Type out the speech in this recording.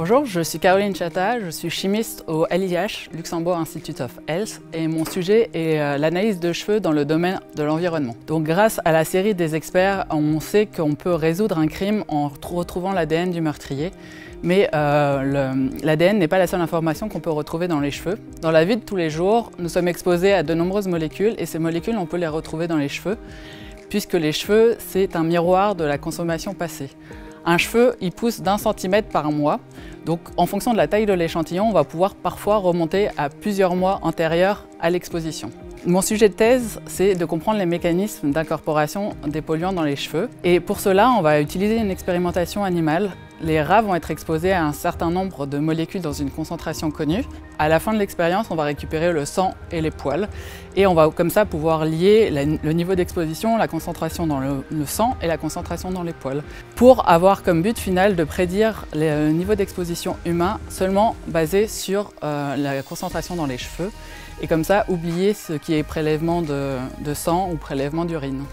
Bonjour, je suis Caroline Chatta, je suis chimiste au LIH, Luxembourg Institute of Health, et mon sujet est l'analyse de cheveux dans le domaine de l'environnement. Donc grâce à la série des experts, on sait qu'on peut résoudre un crime en retrouvant l'ADN du meurtrier, mais l'ADN n'est pas la seule information qu'on peut retrouver dans les cheveux. Dans la vie de tous les jours, nous sommes exposés à de nombreuses molécules, et ces molécules, on peut les retrouver dans les cheveux, puisque les cheveux, c'est un miroir de la consommation passée. Un cheveu, il pousse d'1 centimètre par mois. Donc, en fonction de la taille de l'échantillon, on va pouvoir parfois remonter à plusieurs mois antérieurs à l'exposition. Mon sujet de thèse, c'est de comprendre les mécanismes d'incorporation des polluants dans les cheveux. Et pour cela, on va utiliser une expérimentation animale. Les rats vont être exposés à un certain nombre de molécules dans une concentration connue. À la fin de l'expérience, on va récupérer le sang et les poils. Et on va comme ça pouvoir lier le niveau d'exposition, la concentration dans le sang et la concentration dans les poils. Pour avoir comme but final de prédire le niveau d'exposition humain seulement basé sur la concentration dans les cheveux. Et comme ça, oublier ce qui est prélèvement de sang ou prélèvement d'urine.